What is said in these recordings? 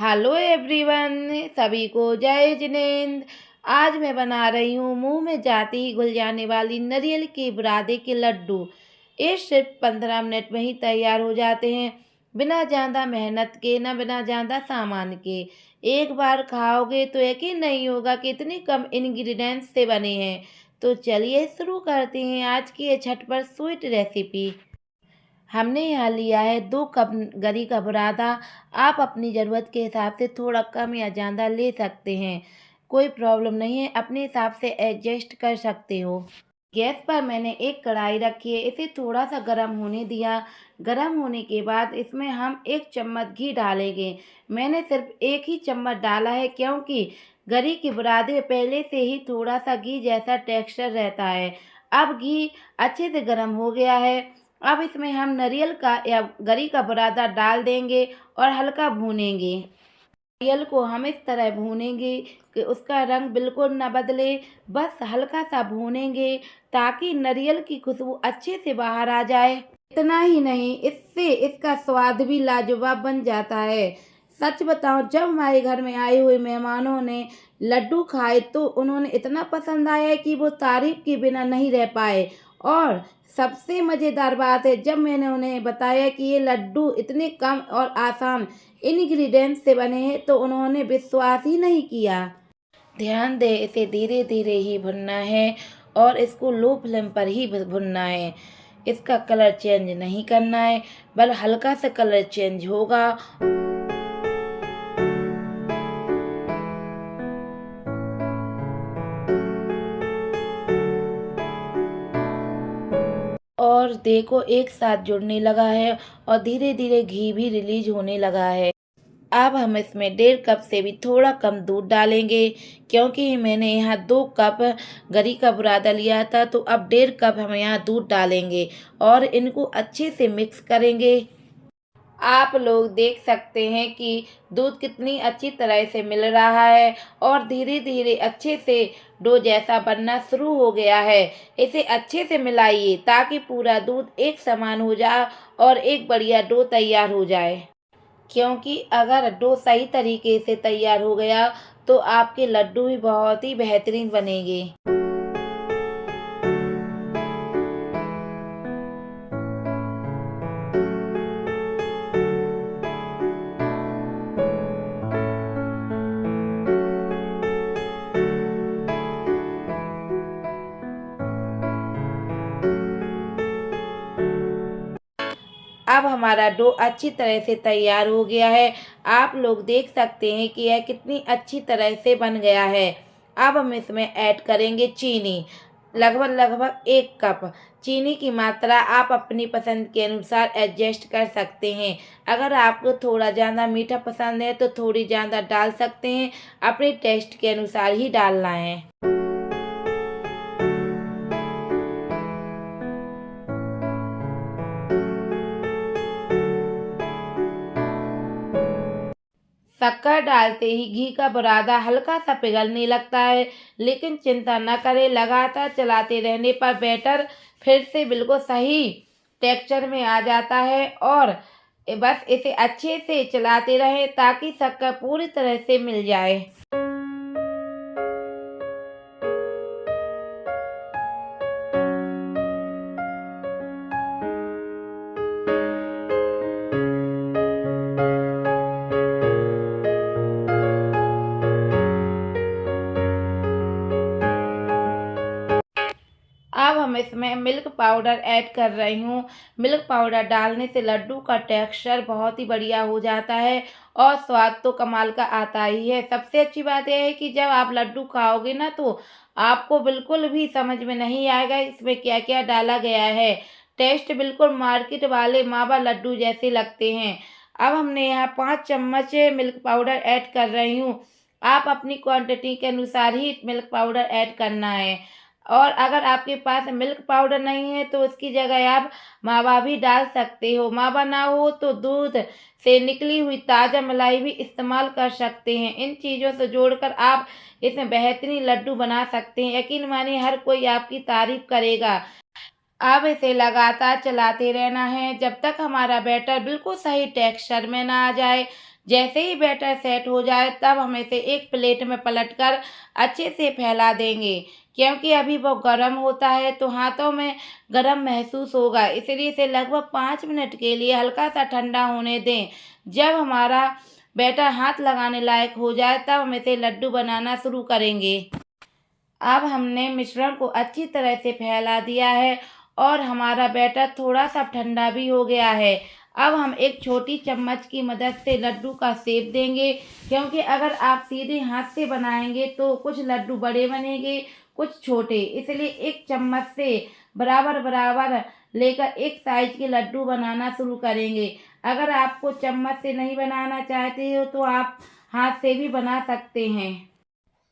Hello everyone, सभी को जय जिनेंद्र। आज मैं बना रही हूँ मुंह में जाते ही घुल जाने वाली नारियल के बुरादे के लड्डू। ये सिर्फ 15 मिनट में ही तैयार हो जाते हैं, बिना ज़्यादा मेहनत के, न बिना ज़्यादा सामान के। एक बार खाओगे तो यकीन नहीं होगा कि इतनी कम इंग्रेडिएंट्स से बने हैं। तो चलिए शुरू करते हैं आज की ये झटपट स्वीट रेसिपी। हमने यहाँ लिया है 2 कप गरी का बुरादा। आप अपनी ज़रूरत के हिसाब से थोड़ा कम या ज़्यादा ले सकते हैं, कोई प्रॉब्लम नहीं है, अपने हिसाब से एडजस्ट कर सकते हो। गैस पर मैंने एक कढ़ाई रखी है, इसे थोड़ा सा गर्म होने दिया। गर्म होने के बाद इसमें हम 1 चम्मच घी डालेंगे। मैंने सिर्फ 1 ही चम्मच डाला है, क्योंकि गरी के बुरादे में पहले से ही थोड़ा सा घी जैसा टेक्सचर रहता है। अब घी अच्छे से गर्म हो गया है। अब इसमें हम नारियल का या गरी का बुरादा डाल देंगे और हल्का भूनेंगे। नारियल को हम इस तरह भूनेंगे कि उसका रंग बिल्कुल न बदले, बस हल्का सा भूनेंगे ताकि नारियल की खुशबू अच्छे से बाहर आ जाए। इतना ही नहीं, इससे इसका स्वाद भी लाजवाब बन जाता है। सच बताऊं, जब हमारे घर में आए हुए मेहमानों ने लड्डू खाए तो उन्होंने इतना पसंद आया कि वो तारीफ के बिना नहीं रह पाए। और सबसे मज़ेदार बात है, जब मैंने उन्हें बताया कि ये लड्डू इतने कम और आसान इंग्रेडिएंट्स से बने हैं तो उन्होंने विश्वास ही नहीं किया। ध्यान दें, इसे धीरे धीरे ही भुनना है और इसको लो फ्लेम पर ही भुनना है। इसका कलर चेंज नहीं करना है, बस हल्का सा कलर चेंज होगा। और देखो, एक साथ जुड़ने लगा है और धीरे धीरे घी भी रिलीज होने लगा है। अब हम इसमें 1.5 कप से भी थोड़ा कम दूध डालेंगे, क्योंकि मैंने यहाँ 2 कप गरी का बुरादा लिया था, तो अब 1.5 कप हम यहाँ दूध डालेंगे और इनको अच्छे से मिक्स करेंगे। आप लोग देख सकते हैं कि दूध कितनी अच्छी तरह से मिल रहा है और धीरे धीरे अच्छे से डो जैसा बनना शुरू हो गया है। इसे अच्छे से मिलाइए ताकि पूरा दूध एक समान हो जाए और एक बढ़िया डो तैयार हो जाए। क्योंकि अगर डो सही तरीके से तैयार हो गया तो आपके लड्डू भी बहुत ही बेहतरीन बनेंगे। अब हमारा डो अच्छी तरह से तैयार हो गया है। आप लोग देख सकते हैं कि यह कितनी अच्छी तरह से बन गया है। अब हम इसमें ऐड करेंगे चीनी, लगभग 1 कप। चीनी की मात्रा आप अपनी पसंद के अनुसार एडजस्ट कर सकते हैं। अगर आपको थोड़ा ज़्यादा मीठा पसंद है तो थोड़ी ज़्यादा डाल सकते हैं, अपने टेस्ट के अनुसार ही डालना है। शक्कर डालते ही घी का बुरादा हल्का सा पिघलने लगता है, लेकिन चिंता न करें, लगातार चलाते रहने पर बैटर फिर से बिल्कुल सही टेक्सचर में आ जाता है। और बस इसे अच्छे से चलाते रहें ताकि शक्कर पूरी तरह से मिल जाए। अब हम इसमें मिल्क पाउडर ऐड कर रही हूँ। मिल्क पाउडर डालने से लड्डू का टेक्सचर बहुत ही बढ़िया हो जाता है और स्वाद तो कमाल का आता ही है। सबसे अच्छी बात यह है कि जब आप लड्डू खाओगे ना तो आपको बिल्कुल भी समझ में नहीं आएगा इसमें क्या क्या डाला गया है। टेस्ट बिल्कुल मार्केट वाले मावा लड्डू जैसे लगते हैं। अब हमने यहाँ 5 चम्मच मिल्क पाउडर ऐड कर रही हूँ। आप अपनी क्वांटिटी के अनुसार ही मिल्क पाउडर ऐड करना है। और अगर आपके पास मिल्क पाउडर नहीं है तो उसकी जगह आप मावा भी डाल सकते हो। मावा ना हो तो दूध से निकली हुई ताज़ा मलाई भी इस्तेमाल कर सकते हैं। इन चीज़ों से जोड़कर आप इसमें बेहतरीन लड्डू बना सकते हैं। यकीन मानिए, हर कोई आपकी तारीफ करेगा। अब इसे लगातार चलाते रहना है जब तक हमारा बैटर बिल्कुल सही टेक्सचर में ना आ जाए। जैसे ही बैटर सेट हो जाए तब हम इसे एक प्लेट में पलटकर अच्छे से फैला देंगे, क्योंकि अभी वो गर्म होता है तो हाथों में गर्म महसूस होगा, इसलिए इसे लगभग 5 मिनट के लिए हल्का सा ठंडा होने दें। जब हमारा बैटर हाथ लगाने लायक हो जाए तब हम इसे लड्डू बनाना शुरू करेंगे। अब हमने मिश्रण को अच्छी तरह से फैला दिया है और हमारा बैटर थोड़ा सा ठंडा भी हो गया है। अब हम एक छोटी चम्मच की मदद से लड्डू का शेप देंगे, क्योंकि अगर आप सीधे हाथ से बनाएंगे तो कुछ लड्डू बड़े बनेंगे, कुछ छोटे, इसलिए एक चम्मच से बराबर बराबर लेकर एक साइज के लड्डू बनाना शुरू करेंगे। अगर आपको चम्मच से नहीं बनाना चाहते हो तो आप हाथ से भी बना सकते हैं।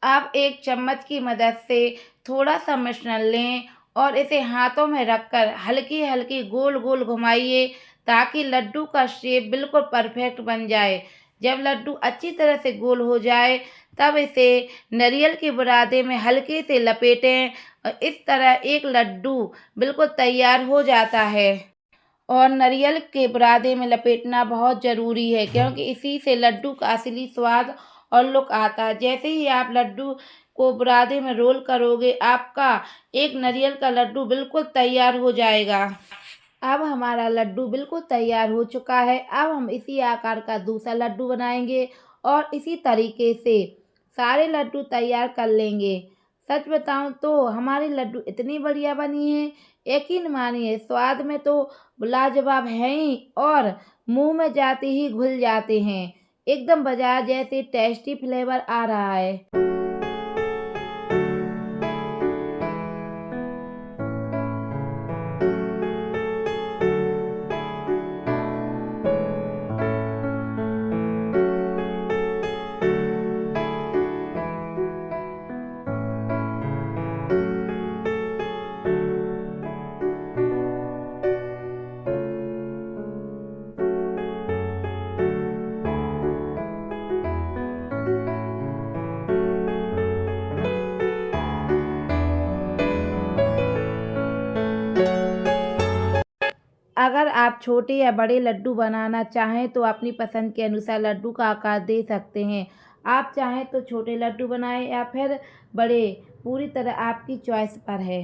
आप एक चम्मच की मदद से थोड़ा सा मिश्रण लें और इसे हाथों में रखकर हल्की हल्की गोल गोल घुमाइए, ताकि लड्डू का शेप बिल्कुल परफेक्ट बन जाए। जब लड्डू अच्छी तरह से गोल हो जाए तब इसे नारियल के बुरादे में हल्के से लपेटें और इस तरह एक लड्डू बिल्कुल तैयार हो जाता है। और नारियल के बुरादे में लपेटना बहुत ज़रूरी है, क्योंकि इसी से लड्डू का असली स्वाद और लुक आता है। जैसे ही आप लड्डू को बुरादे में रोल करोगे, आपका एक नारियल का लड्डू बिल्कुल तैयार हो जाएगा। अब हमारा लड्डू बिल्कुल तैयार हो चुका है। अब हम इसी आकार का दूसरा लड्डू बनाएंगे और इसी तरीके से सारे लड्डू तैयार कर लेंगे। सच बताऊं तो हमारे लड्डू इतनी बढ़िया बनी हैं, यकीन मानिए स्वाद में तो लाजवाब हैं ही, और मुंह में जाते ही घुल जाते हैं। एकदम बाजार जैसे टेस्टी फ्लेवर आ रहा है। अगर आप छोटे या बड़े लड्डू बनाना चाहें तो अपनी पसंद के अनुसार लड्डू का आकार दे सकते हैं। आप चाहें तो छोटे लड्डू बनाएं या फिर बड़े, पूरी तरह आपकी चॉइस पर है।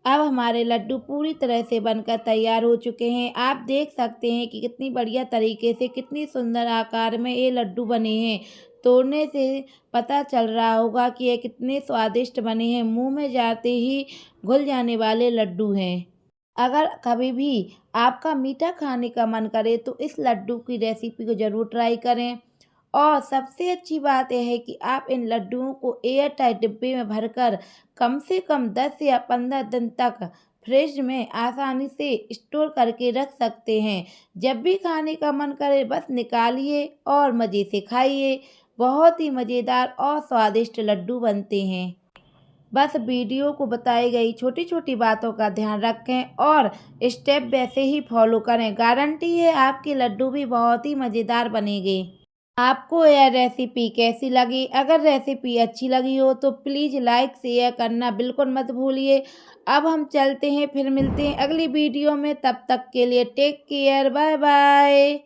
अब हमारे लड्डू पूरी तरह से बनकर तैयार हो चुके हैं। आप देख सकते हैं कि कितनी बढ़िया तरीके से, कितनी सुंदर आकार में ये लड्डू बने हैं। तोड़ने से पता चल रहा होगा कि ये कितने स्वादिष्ट बने हैं। मुंह में जाते ही घुल जाने वाले लड्डू हैं। अगर कभी भी आपका मीठा खाने का मन करे तो इस लड्डू की रेसिपी को ज़रूर ट्राई करें। और सबसे अच्छी बात यह है कि आप इन लड्डुओं को एयर टाइट डिब्बे में भरकर कम से कम 10 या 15 दिन तक फ्रिज में आसानी से स्टोर करके रख सकते हैं। जब भी खाने का मन करे बस निकालिए और मज़े से खाइए। बहुत ही मज़ेदार और स्वादिष्ट लड्डू बनते हैं। बस वीडियो को बताई गई छोटी छोटी बातों का ध्यान रखें और स्टेप वैसे ही फॉलो करें। गारंटी है आपके लड्डू भी बहुत ही मज़ेदार बनेंगे। आपको यह रेसिपी कैसी लगी? अगर रेसिपी अच्छी लगी हो तो प्लीज़ लाइक शेयर करना बिल्कुल मत भूलिए। अब हम चलते हैं, फिर मिलते हैं अगली वीडियो में। तब तक के लिए टेक केयर, बाय बाय।